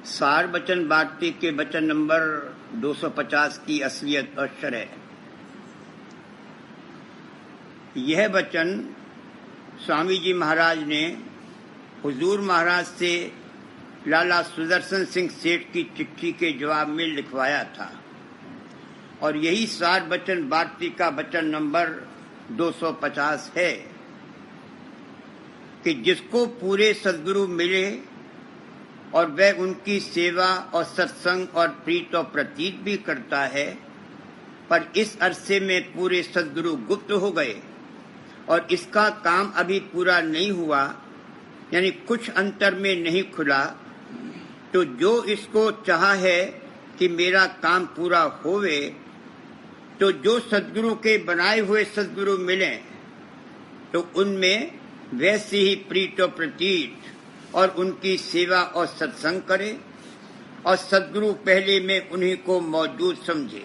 सार बचन भारती के वचन नंबर 250 की असलियत और शरह। यह वचन स्वामी जी महाराज ने हुजूर महाराज से लाला सुदर्शन सिंह सेठ की चिट्ठी के जवाब में लिखवाया था और यही सार बचन भारती का वचन नंबर 250 है कि जिसको पूरे सद्गुरु मिले और वह उनकी सेवा और सत्संग और प्रीत और प्रतीत भी करता है, पर इस अरसे में पूरे सद्गुरु गुप्त हो गए और इसका काम अभी पूरा नहीं हुआ, यानी कुछ अंतर में नहीं खुला, तो जो इसको चाहा है कि मेरा काम पूरा होवे, तो जो सद्गुरु के बनाए हुए सद्गुरु मिलें तो उनमें वैसे ही प्रीत और प्रतीत और उनकी सेवा और सत्संग करे और सद्गुरु पहले में उन्हीं को मौजूद समझे,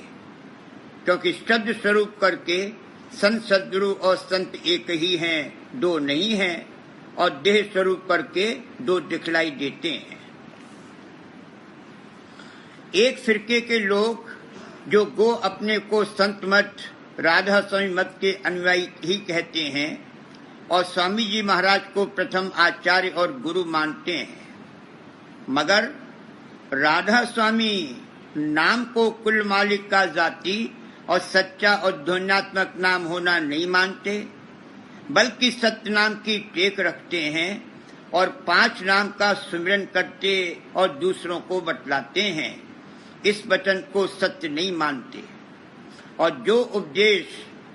क्योंकि शब्द स्वरूप करके संत सद्गुरु और संत एक ही हैं, दो नहीं हैं, और देह स्वरूप करके दो दिखलाई देते हैं। एक फिरके के लोग जो गो अपने को संत मत राधा स्वामी मत के अनुयायी ही कहते हैं और स्वामी जी महाराज को प्रथम आचार्य और गुरु मानते हैं, मगर राधा स्वामी नाम को कुल मालिक का जाति और सच्चा और ध्वन्यात्मक नाम होना नहीं मानते, बल्कि सत्य नाम की टेक रखते हैं और 5 नाम का सुमिरन करते और दूसरों को बतलाते हैं। इस वचन को सत्य नहीं मानते और जो उपदेश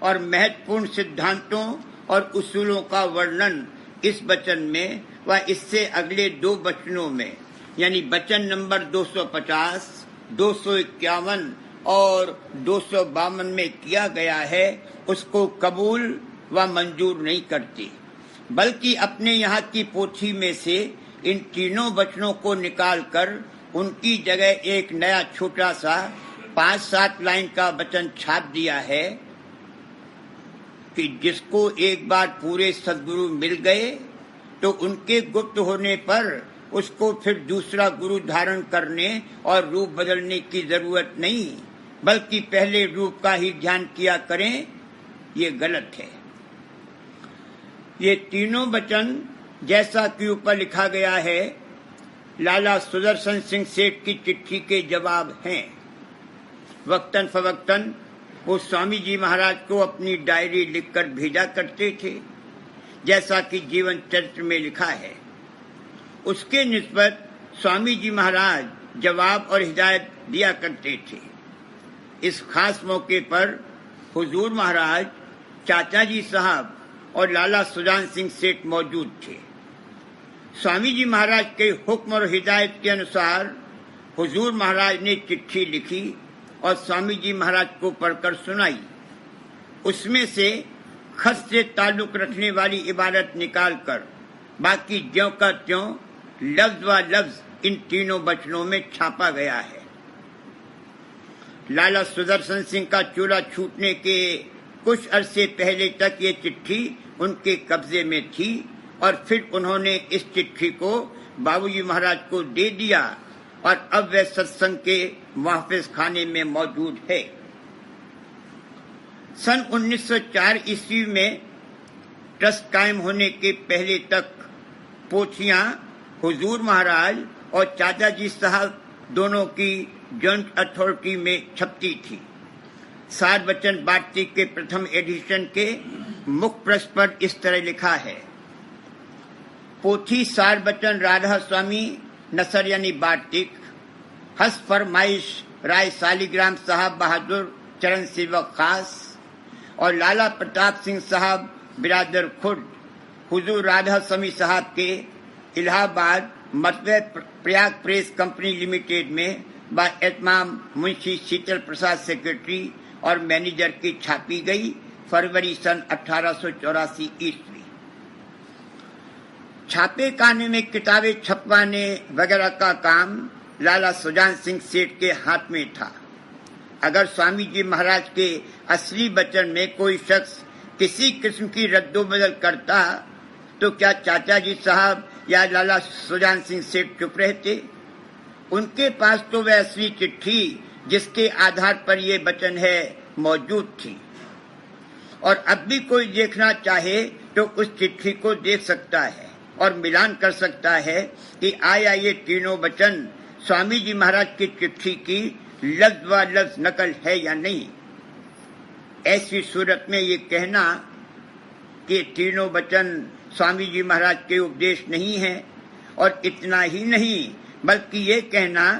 और महत्वपूर्ण सिद्धांतों और उसूलों का वर्णन इस वचन में व इससे अगले 2 वचनों में, यानी वचन नंबर 250, 251 और 252 में किया गया है, उसको कबूल व मंजूर नहीं करते, बल्कि अपने यहाँ की पोथी में से इन तीनों वचनों को निकालकर उनकी जगह एक नया छोटा सा 5-7 लाइन का वचन छाप दिया है कि जिसको एक बार पूरे सद्गुरु मिल गए तो उनके गुप्त होने पर उसको फिर दूसरा गुरु धारण करने और रूप बदलने की जरूरत नहीं, बल्कि पहले रूप का ही ध्यान किया करें। ये गलत है। ये तीनों वचन जैसा कि ऊपर लिखा गया है लाला सुदर्शन सिंह सेठ की चिट्ठी के जवाब हैं। वक्तन फवक्तन वो स्वामी जी महाराज को अपनी डायरी लिखकर भेजा करते थे, जैसा कि जीवन चरित्र में लिखा है। उसके निस्बत स्वामी जी महाराज जवाब और हिदायत दिया करते थे। इस खास मौके पर हुजूर महाराज, चाचा जी साहब और लाला सुजान सिंह सेठ मौजूद थे। स्वामी जी महाराज के हुक्म और हिदायत के अनुसार हुजूर महाराज ने चिट्ठी लिखी और स्वामी जी महाराज को पढ़कर सुनाई। उसमें से खत से ताल्लुक रखने वाली इबारत निकालकर बाकी ज्यों का त्यों लफ्ज व लफ्ज इन तीनों वचनों में छापा गया है। लाला सुदर्शन सिंह का चूल्हा छूटने के कुछ अरसे पहले तक ये चिट्ठी उनके कब्जे में थी और फिर उन्होंने इस चिट्ठी को बाबूजी महाराज को दे दिया और अब वह सत्संग के महफिज खाने में मौजूद है। सन 1904 ईस्वी में ट्रस्ट कायम होने के पहले तक पोथियां हुजूर महाराज और चाचा जी साहब दोनों की जॉइंट अथॉरिटी में छपती थी। सार बचन भारती के प्रथम एडिशन के मुख्य पृष्ठ पर इस तरह लिखा है, पोथी सार बचन राधा स्वामी नसर यानी वार्तिक, हस फरमाइश राय सालीग्राम साहब बहादुर चरण सेवक खास और लाला प्रताप सिंह साहब बिरादर खुर्द हुजूर राधा स्वामी साहब के इलाहाबाद मतवे प्रयाग प्रेस कंपनी लिमिटेड में बाएतमाम मुंशी शीतल प्रसाद सेक्रेटरी और मैनेजर की छापी गई फरवरी सन 1884 ईस्वी। छापे खाने में किताबें छपवाने वगैरह का काम लाला सुजान सिंह सेठ के हाथ में था। अगर स्वामी जी महाराज के असली वचन में कोई शख्स किसी किस्म की रद्दोबदल करता तो क्या चाचा जी साहब या लाला सुजान सिंह सेठ चुप रहते? उनके पास तो वह असली चिट्ठी जिसके आधार पर ये वचन है मौजूद थी, और अब भी कोई देखना चाहे तो उस चिट्ठी को देख सकता है और मिलान कर सकता है कि आया ये तीनों वचन स्वामी जी महाराज की चिट्ठी की लफ्ज व लफ्ज नकल है या नहीं। ऐसी सूरत में ये कहना कि तीनों वचन स्वामी जी महाराज के उपदेश नहीं है, और इतना ही नहीं बल्कि ये कहना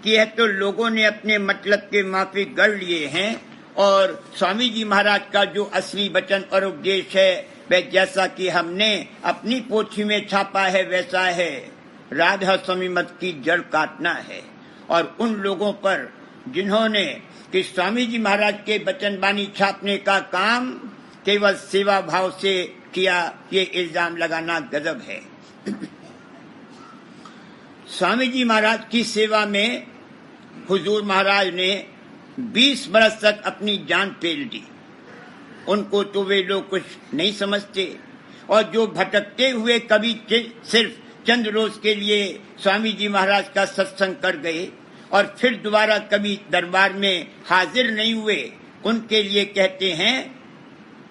कि यह तो लोगों ने अपने मतलब के माफिक गढ़ लिए हैं, और स्वामी जी महाराज का जो असली वचन और उपदेश है वह जैसा कि हमने अपनी पोथी में छापा है वैसा है, राधा स्वामी मत की जड़ काटना है। और उन लोगों पर जिन्होंने कि स्वामी जी महाराज के वचन वाणी छापने का काम केवल सेवा भाव से किया, ये इल्जाम लगाना गजब है। स्वामी जी महाराज की सेवा में हुजूर महाराज ने 20 बरस तक अपनी जान पेल दी। उनको तो वे लोग कुछ नहीं समझते, और जो भटकते हुए कभी सिर्फ चंद रोज के लिए स्वामी जी महाराज का सत्संग कर गए और फिर दोबारा कभी दरबार में हाजिर नहीं हुए, उनके लिए कहते हैं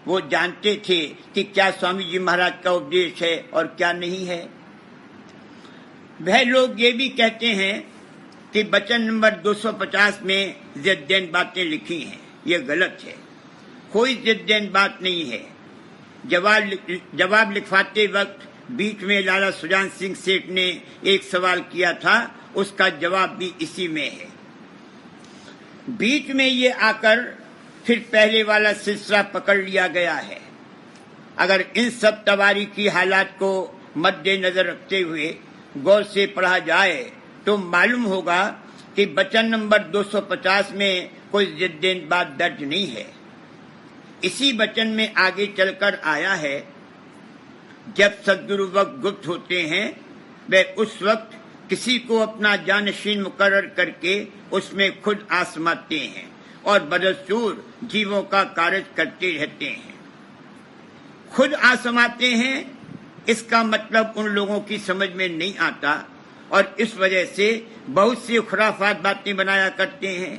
वो जानते थे कि क्या स्वामी जी महाराज का उपदेश है और क्या नहीं है। वह लोग ये भी कहते हैं कि वचन नंबर 250 में जिद्दैन बातें लिखी हैं, ये गलत है। कोई जिद्दैन बात नहीं है। जवाब लिखवाते वक्त बीच में लाला सुजान सिंह सेठ ने एक सवाल किया था, उसका जवाब भी इसी में है। बीच में ये आकर फिर पहले वाला सिलसिला पकड़ लिया गया है। अगर इन सब तवारीखी हालात को मद्देनजर रखते हुए गौर से पढ़ा जाए तो मालूम होगा कि वचन नंबर 250 में कोई जिद्दैन बात दर्ज नहीं है। इसी वचन में आगे चलकर आया है, जब सद्गुरु वक्त गुप्त होते हैं वे उस वक्त किसी को अपना जानशीन मुकर्रर करके उसमें खुद आजमाते हैं और बदस्तूर जीवों का कार्य करते रहते हैं। खुद आजमाते हैं, इसका मतलब उन लोगों की समझ में नहीं आता, और इस वजह से बहुत सी खुराफात बातें बनाया करते हैं।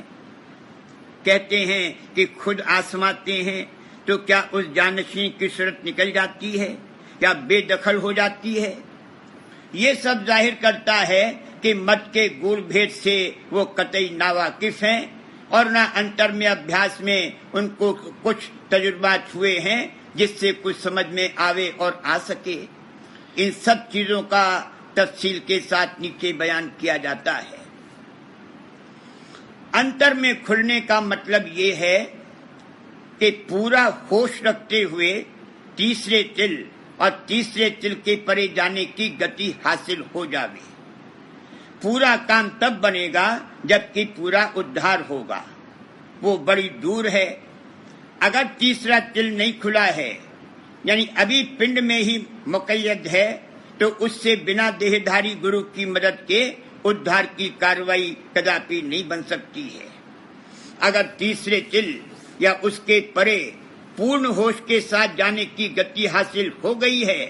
कहते हैं कि खुद आजमाते हैं, तो क्या उस जानशीन की सूरत निकल जाती है या बेदखल हो जाती है? ये सब जाहिर करता है कि मत के गुण भेद से वो कतई नावाकिफ हैं और ना अंतर में अभ्यास में उनको कुछ तजुर्बात हुए हैं जिससे कुछ समझ में आवे और आ सके। इन सब चीजों का तफसील के साथ नीचे बयान किया जाता है। अंतर में खुलने का मतलब ये है कि पूरा होश रखते हुए तीसरे तिल और तीसरे तिल के परे जाने की गति हासिल हो जावे। पूरा काम तब बनेगा जबकि पूरा उद्धार होगा, वो बड़ी दूर है। अगर तीसरा तिल नहीं खुला है, यानी अभी पिंड में ही मुकय्यद है, तो उससे बिना देहधारी गुरु की मदद के उद्धार की कार्रवाई कदापि नहीं बन सकती है। अगर तीसरे तिल या उसके परे पूर्ण होश के साथ जाने की गति हासिल हो गई है,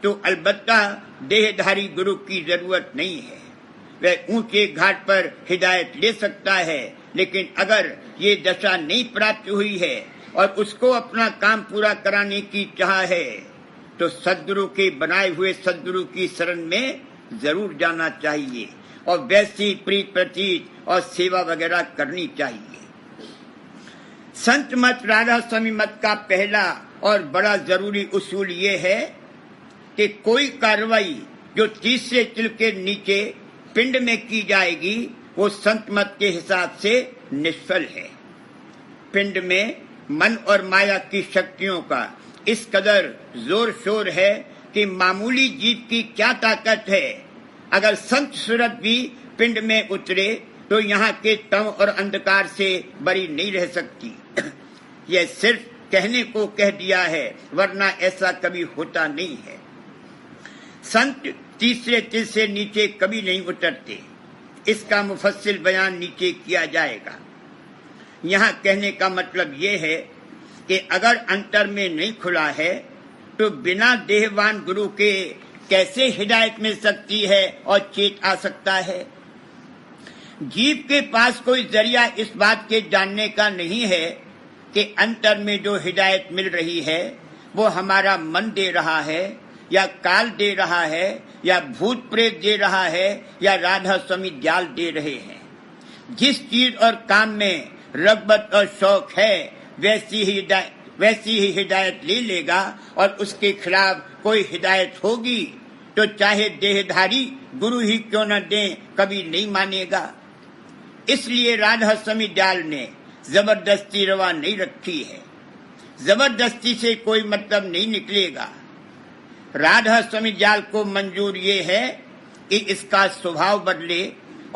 तो अलबत्ता देहधारी गुरु की जरूरत नहीं है। वह ऊंचे घाट पर हिदायत ले सकता है, लेकिन अगर ये दशा नहीं प्राप्त हुई है और उसको अपना काम पूरा कराने की चाह है, तो सद्गुरु के बनाए हुए सद्गुरु की शरण में जरूर जाना चाहिए और वैसी प्रीत प्रतीत और सेवा वगैरह करनी चाहिए। संत मत राधा स्वामी मत का पहला और बड़ा जरूरी उसूल ये है कि कोई कार्रवाई जो तीसरे तिल के नीचे पिंड में की जाएगी वो संत मत के हिसाब से निष्फल है। पिंड में मन और माया की शक्तियों का इस कदर जोर शोर है कि मामूली जीव की क्या ताकत है। अगर संत सूरत भी पिंड में उतरे तो यहाँ के तम और अंधकार से बरी नहीं रह सकती। यह सिर्फ कहने को कह दिया है, वरना ऐसा कभी होता नहीं है। संत तीसरे तिल से नीचे कभी नहीं उतरते। इसका मुफस्सिल बयान नीचे किया जाएगा। यहाँ कहने का मतलब ये है कि अगर अंतर में नहीं खुला है तो बिना देहवान गुरु के कैसे हिदायत मिल सकती है और चेत आ सकता है। जीव के पास कोई जरिया इस बात के जानने का नहीं है कि अंतर में जो हिदायत मिल रही है वो हमारा मन दे रहा है या काल दे रहा है या भूत प्रेत दे रहा है या राधा स्वामी दयाल दे रहे हैं। जिस चीज और काम में रग़बत और शौक है वैसी ही हिदायत ले लेगा, और उसके खिलाफ कोई हिदायत होगी तो चाहे देहधारी गुरु ही क्यों न दें कभी नहीं मानेगा। इसलिए राधा स्वामी दयाल ने जबरदस्ती रवा नहीं रखी है। जबरदस्ती से कोई मतलब नहीं निकलेगा। राधा स्वामी दयाल को मंजूर ये है कि इसका स्वभाव बदले,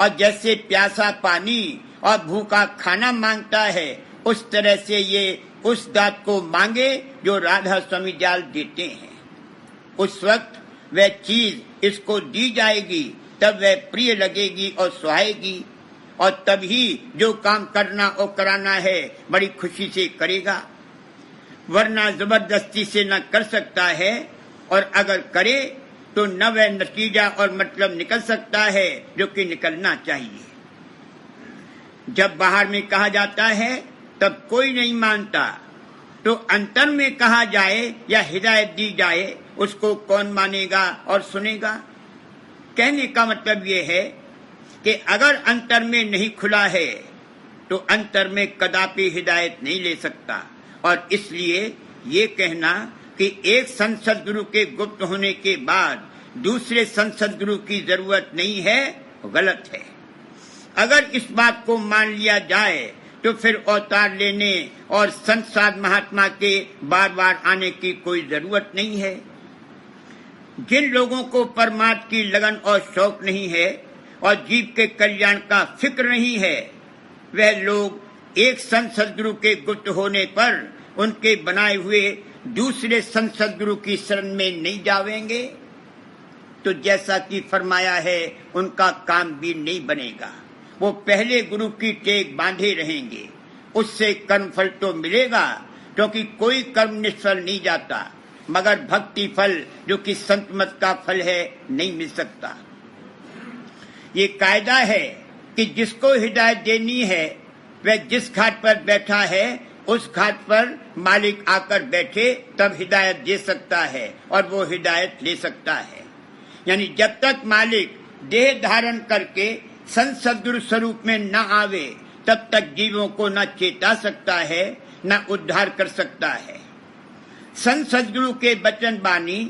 और जैसे प्यासा पानी और भूखा खाना मांगता है उस तरह से ये उस दात को मांगे जो राधा स्वामी दयाल देते हैं। उस वक्त वह चीज इसको दी जाएगी, तब वह प्रिय लगेगी और सुहाएगी, और तभी जो काम करना और कराना है बड़ी खुशी से करेगा, वरना जबरदस्ती से न कर सकता है, और अगर करे तो न वह नतीजा और मतलब निकल सकता है जो कि निकलना चाहिए। जब बाहर में कहा जाता है तब कोई नहीं मानता, तो अंतर में कहा जाए या हिदायत दी जाए उसको कौन मानेगा और सुनेगा। कहने का मतलब ये है कि अगर अंतर में नहीं खुला है तो अंतर में कदापि हिदायत नहीं ले सकता, और इसलिए ये कहना कि एक संत सद्गुरु के गुप्त होने के बाद दूसरे संत सद्गुरु की जरूरत नहीं है, गलत है। अगर इस बात को मान लिया जाए तो फिर अवतार लेने और संत साध महात्मा के बार बार आने की कोई जरूरत नहीं है। जिन लोगों को परमात्मा की लगन और शौक नहीं है और जीव के कल्याण का फिक्र नहीं है, वह लोग एक संत सद्गुरु के गुप्त होने पर उनके बनाए हुए दूसरे संत सद्गुरु की शरण में नहीं जावेंगे, तो जैसा कि फरमाया है उनका काम भी नहीं बनेगा। वो पहले गुरु की टेक बांधे रहेंगे। उससे कर्म फल तो मिलेगा, क्योंकि कोई कर्म निष्फल नहीं जाता, मगर भक्ति फल जो कि संत मत का फल है नहीं मिल सकता। ये कायदा है कि जिसको हिदायत देनी है वह जिस घाट पर बैठा है उस घाट पर मालिक आकर बैठे तब हिदायत दे सकता है और वो हिदायत ले सकता है। यानी जब तक मालिक देह धारण करके संत सद्गुरु स्वरूप में न आवे तब तक जीवों को न चेता सकता है न उद्धार कर सकता है। संत सद्गुरु के वचन वाणी,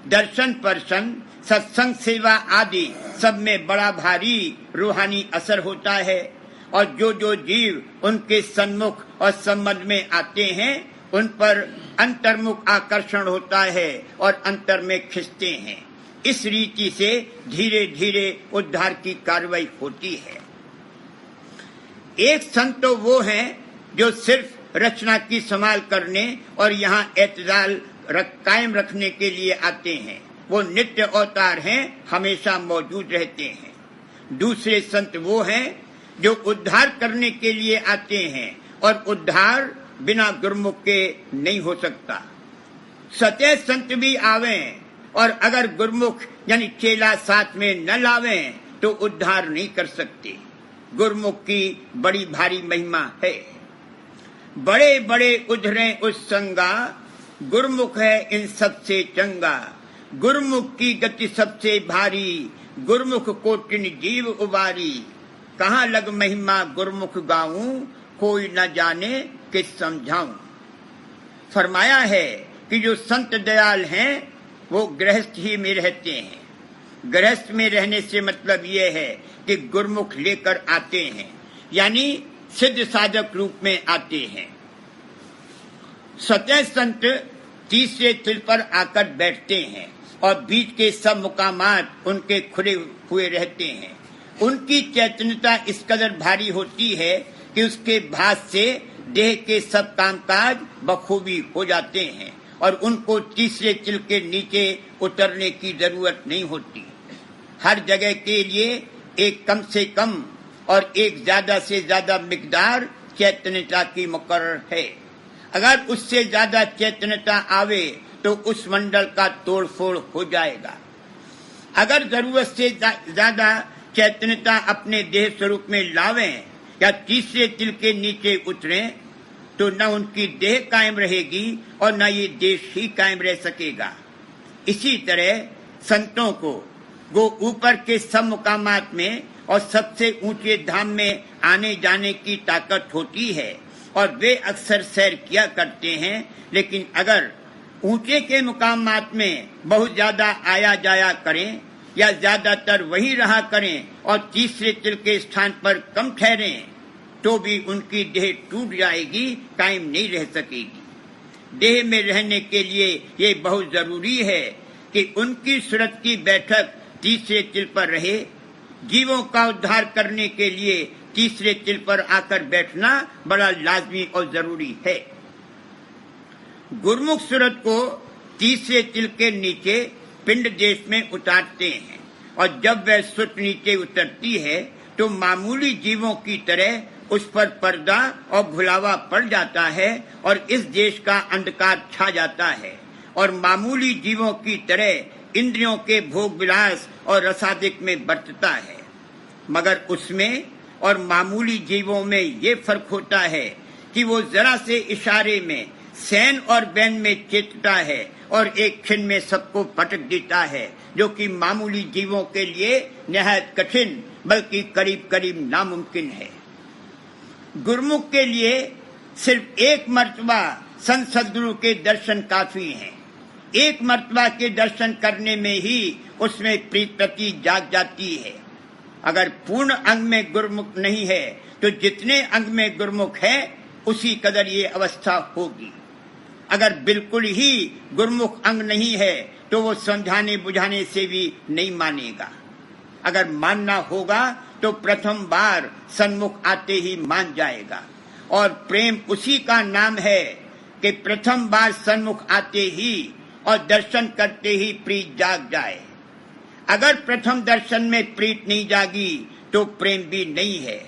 दर्शन पर्शन, सत्संग सेवा आदि सब में बड़ा भारी रूहानी असर होता है, और जो जीव उनके सन्मुख और संबंध में आते हैं उन पर अंतर्मुख आकर्षण होता है और अंतर में खिंचते हैं। इस रीति से धीरे धीरे उद्धार की कार्रवाई होती है। एक संत तो वो हैं जो सिर्फ रचना की संभाल करने और यहाँ एतदाल कायम रखने के लिए आते हैं। वो नित्य अवतार हैं, हमेशा मौजूद रहते हैं। दूसरे संत वो हैं जो उद्धार करने के लिए आते हैं, और उद्धार बिना गुरुमुख के नहीं हो सकता। सत्य संत भी आवें और अगर गुरुमुख यानी चेला साथ में न लावें तो उद्धार नहीं कर सकते। गुरुमुख की बड़ी भारी महिमा है। बड़े बड़े उधरे उस संगा, गुरुमुख है इन सबसे चंगा। गुरुमुख की गति सबसे भारी, गुरुमुख कोटिन जीव उबारी। कहाँ लग महिमा गुरुमुख गाऊं, कोई न जाने किस समझाऊं। फरमाया है कि जो संत दयाल हैं वो गृहस्थ ही में रहते हैं। गृहस्थ में रहने से मतलब ये है कि गुरुमुख लेकर आते हैं, यानी सिद्ध साधक रूप में आते हैं। सत्य संत तीसरे तिल पर आकर बैठते हैं और बीच के सब मुकामात उनके खुले हुए रहते हैं। उनकी चैतन्यता इस कदर भारी होती है कि उसके भास से देह के सब कामकाज बखूबी हो जाते हैं और उनको तीसरे तिल के नीचे उतरने की जरूरत नहीं होती। हर जगह के लिए एक कम से कम और एक ज्यादा से ज्यादा मिकदार चैतन्यता की मुकर्रर है। अगर उससे ज्यादा चैतन्यता आवे तो उस मंडल का तोड़ फोड़ हो जाएगा। अगर जरूरत से ज्यादा चैतन्यता अपने देह स्वरूप में लावें या तीसरे तिल के नीचे उतरें, तो न उनकी देह कायम रहेगी और न ये देश ही कायम रह सकेगा। इसी तरह संतों को वो ऊपर के सब मुकामात में और सबसे ऊंचे धाम में आने जाने की ताकत होती है और वे अक्सर सैर किया करते हैं, लेकिन अगर ऊंचे के मुकामात में बहुत ज्यादा आया जाया करें या ज्यादातर वहीं रहा करें और तीसरे तिल के स्थान पर कम ठहरें, तो भी उनकी देह टूट जाएगी, कायम नहीं रह सकेगी। देह में रहने के लिए ये बहुत जरूरी है कि उनकी सूरत की बैठक तीसरे तिल पर रहे। जीवों का उद्धार करने के लिए तीसरे तिल पर आकर बैठना बड़ा लाजमी और जरूरी है। गुरुमुख सूरत को तीसरे तिल के नीचे पिंड देश में उतारते हैं और जब वह सूरत नीचे उतरती है तो मामूली जीवों की तरह उस पर पर्दा और भुलावा पड़ जाता है और इस देश का अंधकार छा जाता है और मामूली जीवों की तरह इंद्रियों के भोग विलास और रसादिक में बरतता है। मगर उसमें और मामूली जीवों में ये फर्क होता है कि वो जरा से इशारे में सैन और बैन में चेतता है और एक क्षण में सबको पटक देता है, जो कि मामूली जीवों के लिए निहायत कठिन बल्कि करीब करीब नामुमकिन है। गुरुमुख के लिए सिर्फ एक मर्तबा संत सद्गुरु के दर्शन काफी हैं। एक मर्तबा के दर्शन करने में ही उसमें प्रीति जाग जाती है। अगर पूर्ण अंग में गुरुमुख नहीं है तो जितने अंग में गुरुमुख है उसी कदर ये अवस्था होगी। अगर बिल्कुल ही गुरुमुख अंग नहीं है तो वो समझाने बुझाने से भी नहीं मानेगा। अगर मानना होगा तो प्रथम बार सन्मुख आते ही मान जाएगा। और प्रेम उसी का नाम है कि प्रथम बार सन्मुख आते ही और दर्शन करते ही प्रीत जाग जाए। अगर प्रथम दर्शन में प्रीत नहीं जागी तो प्रेम भी नहीं है।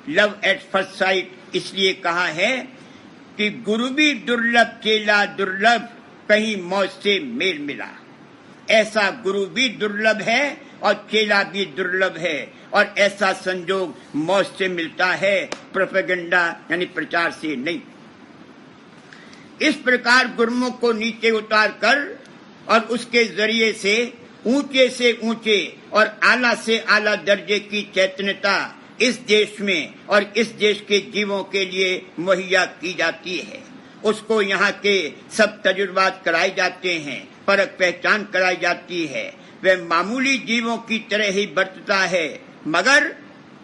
लव एट फर्स्ट साइट इसलिए कहा है कि गुरु भी दुर्लभ चेला दुर्लभ, कहीं मौज से मेल मिला। ऐसा गुरु भी दुर्लभ है और चेला भी दुर्लभ है और ऐसा संजोग मौज से मिलता है, प्रोपेगेंडा यानी प्रचार से नहीं। इस प्रकार गुरुमुख को नीचे उतार कर और उसके जरिए से ऊंचे और आला से आला दर्जे की चैतन्यता इस देश में और इस देश के जीवों के लिए मुहैया की जाती है। उसको यहाँ के सब तजुर्बात कराए जाते हैं, परख पहचान कराई जाती है। वह मामूली जीवों की तरह ही बरतता है, मगर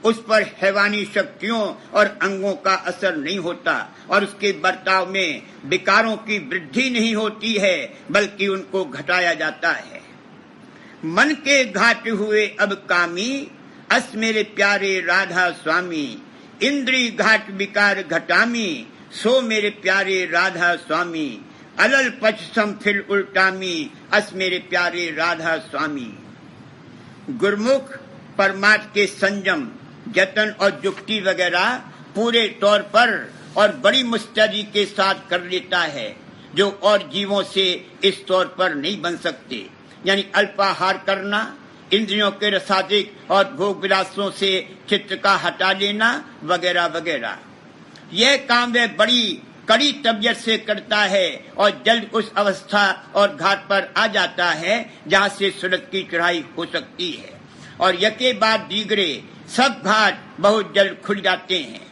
उस पर हैवानी शक्तियों और अंगों का असर नहीं होता और उसके बर्ताव में विकारों की वृद्धि नहीं होती है, बल्कि उनको घटाया जाता है। मन के घाट हुए अब कामी, अस मेरे प्यारे राधा स्वामी। इंद्री घाट विकार घटामी, सो मेरे प्यारे राधा स्वामी। अलल पछ सम फिर उल्टामी, अस मेरे प्यारे राधा स्वामी। गुरुमुख परमार्थ के संयम, जतन और युक्ति वगैरह पूरे तौर पर और बड़ी मुस्तैदी के साथ कर लेता है, जो और जीवों से इस तौर पर नहीं बन सकते। यानी अल्पाहार करना, इंद्रियों के रसादिक और भोग विलासों से चित्त का हटा लेना वगैरह वगैरह। यह काम वह बड़ी कड़ी तबियत से करता है और जल्द उस अवस्था और घाट पर आ जाता है जहाँ से सूरत की चढ़ाई हो सकती है और यके बाद दीगरे सब घाट बहुत जल्द खुल जाते हैं।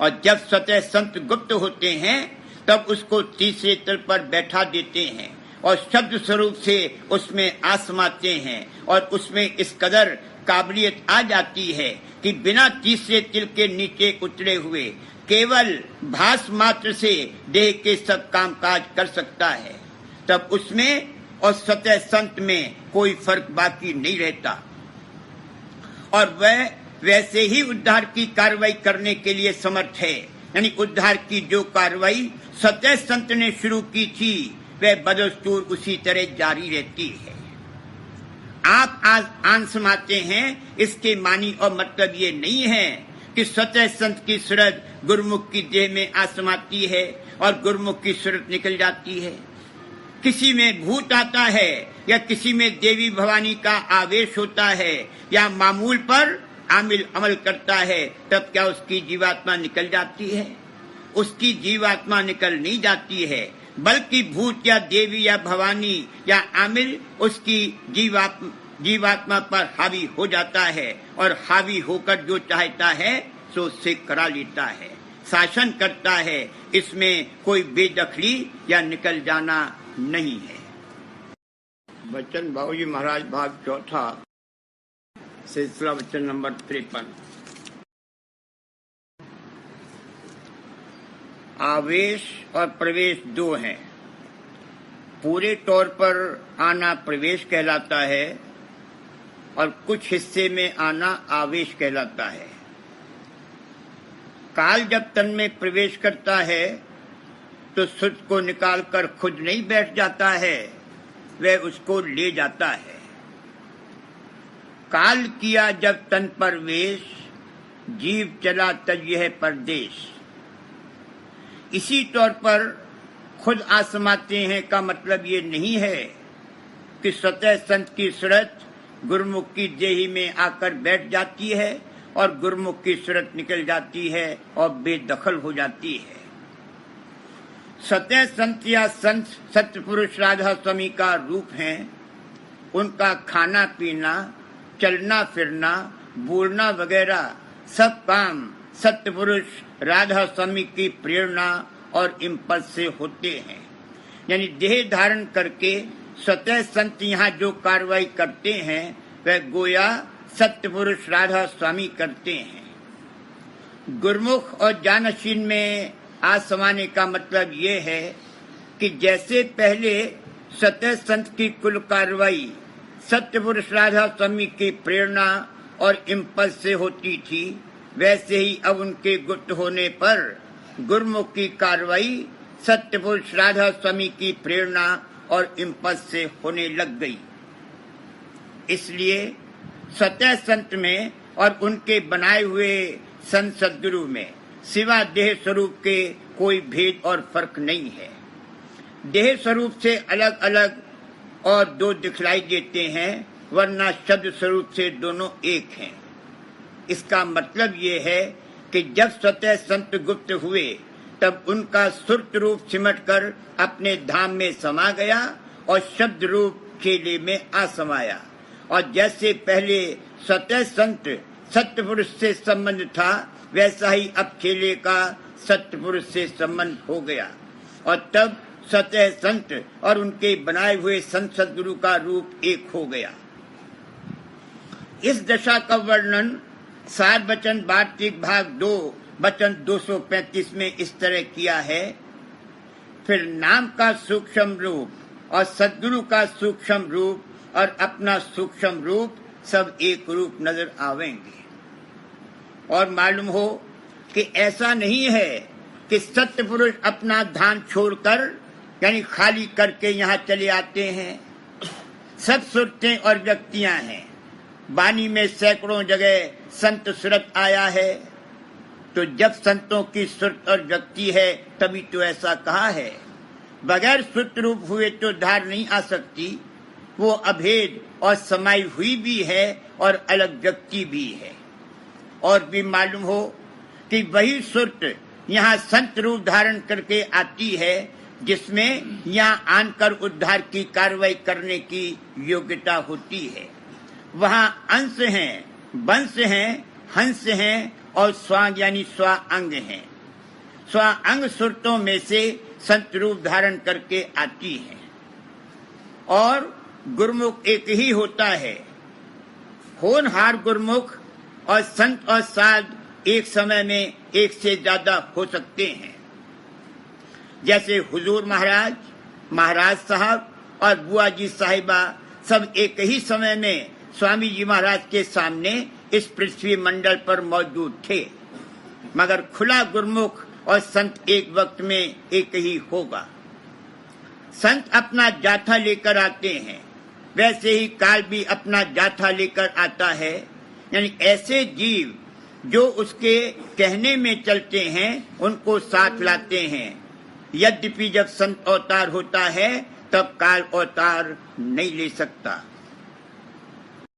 और जब स्वतः संत गुप्त होते हैं तब उसको तीसरे तल पर बैठा देते हैं और शब्द स्वरूप से उसमें आसमाते हैं और उसमें इस कदर काबिलियत आ जाती है कि बिना तीसरे तिल के नीचे उतरे हुए केवल भास मात्र से देह के सब कामकाज कर सकता है। तब उसमें और स्वतः संत में कोई फर्क बाकी नहीं रहता और वह वैसे ही उद्धार की कार्रवाई करने के लिए समर्थ है। यानी उद्धार की जो कार्रवाई स्वतः संत ने शुरू की थी वह बदस्तूर उसी तरह जारी रहती है। आप आज आन समाते हैं, इसके मानी और मतलब ये नहीं है कि स्वतः संत की सूरत गुरुमुख की देह में आसमाती है और गुरुमुख की सूरत निकल जाती है। किसी में भूत आता है या किसी में देवी भवानी का आवेश होता है या मामूल पर आमिल अमल करता है, तब क्या उसकी जीवात्मा निकल जाती है? उसकी जीवात्मा निकल नहीं जाती है, बल्कि भूत या देवी या भवानी या आमिल उसकी जीवात्मा पर हावी हो जाता है और हावी होकर जो चाहता है सो उससे करा लेता है, शासन करता है। इसमें कोई बेदखली या निकल जाना नहीं है। वचन बाबूजी महाराज भाग चौथा, सिलसिला वचन नंबर 53। आवेश और प्रवेश दो हैं। पूरे तौर पर आना प्रवेश कहलाता है और कुछ हिस्से में आना आवेश कहलाता है। काल जब तन में प्रवेश करता है तो सुध को निकालकर खुद नहीं बैठ जाता है, वह उसको ले जाता है। काल किया जब तन पर वेश, जीव चला तज यह परदेश। इसी तौर पर खुद आसमाते हैं का मतलब ये नहीं है कि स्वतः संत की सूरत गुरुमुख की देही में आकर बैठ जाती है और गुरुमुख की सूरत निकल जाती है और बेदखल हो जाती है। स्वतः संत या संत सत्य पुरुष राधा स्वामी का रूप है। उनका खाना पीना, चलना फिरना, बोलना वगैरह सब काम सत्य पुरुष राधा स्वामी की प्रेरणा और इम्पल्स से होते हैं। यानी देह धारण करके स्वतः संत यहाँ जो कार्रवाई करते हैं वह गोया सत्य पुरुष राधा स्वामी करते हैं। गुरमुख और जानशीन में आसमाने का मतलब ये है कि जैसे पहले स्वतः संत की कुल कार्रवाई सत्य पुरुष राधा स्वामी की प्रेरणा और इम्पल्स से होती थी, वैसे ही अब उनके गुप्त होने पर गुरुमुख की कार्रवाई सत्य पुरुष राधा स्वामी की प्रेरणा और इम्पल्स से होने लग गई। इसलिए स्वतः संत में और उनके बनाए हुए संत सद्गुरु में सिवा देह स्वरूप के कोई भेद और फर्क नहीं है। देह स्वरूप से अलग अलग और दो दिखलाई देते हैं, वरना शब्द स्वरूप से दोनों एक हैं। इसका मतलब ये है कि जब स्वतः संत गुप्त हुए तब उनका सुर्त रूप सिमटकर अपने धाम में समा गया और शब्द रूप चेले में आ समाया। और जैसे पहले स्वतः संत सत्य पुरुष से संबंध था, वैसा ही अब चेले का सत्य पुरुष से संबंध हो गया और तब स्वतः संत और उनके बनाए हुए संत सद्गुरु का रूप एक हो गया। इस दशा का वर्णन सार वचन वार्तिक भाग 2 वचन 235 में इस तरह किया है। फिर नाम का सूक्ष्म रूप और सद्गुरु का सूक्ष्म रूप और अपना सूक्ष्म रूप सब एक रूप नजर आवेंगे। और मालूम हो कि ऐसा नहीं है कि सत्य पुरुष अपना धाम छोड़कर यानी खाली करके यहाँ चले आते हैं। सब सुरतें और व्यक्तियां हैं। वाणी में सैकड़ों जगह संत सुरत आया है, तो जब संतों की सुरत और व्यक्ति है तभी तो ऐसा कहा है। बगैर सुरत रूप हुए तो धार नहीं आ सकती। वो अभेद और समाई हुई भी है और अलग व्यक्ति भी है। और भी मालूम हो कि वही सुरत यहाँ संत रूप धारण करके आती है, जिसमें यहाँ आनकर उद्धार की कार्रवाई करने की योग्यता होती है। वहाँ अंश हैं, वंश हैं, हंस हैं और स्वांग यानी स्वाअंग हैं। स्वाअंग सुरतों में से संत रूप धारण करके आती है। और गुरुमुख एक ही होता है। होनहार गुरुमुख और संत और साध एक समय में एक से ज्यादा हो सकते हैं। जैसे हुजूर महाराज, महाराज साहब और बुआ जी साहिबा सब एक ही समय में स्वामी जी महाराज के सामने इस पृथ्वी मंडल पर मौजूद थे, मगर खुला गुरुमुख और संत एक वक्त में एक ही होगा। संत अपना जाथा लेकर आते हैं, वैसे ही काल भी अपना जाथा लेकर आता है। यानी ऐसे जीव जो उसके कहने में चलते हैं उनको साथ लाते हैं। यद्यपि जब संत अवतार होता है तब काल अवतार नहीं ले सकता।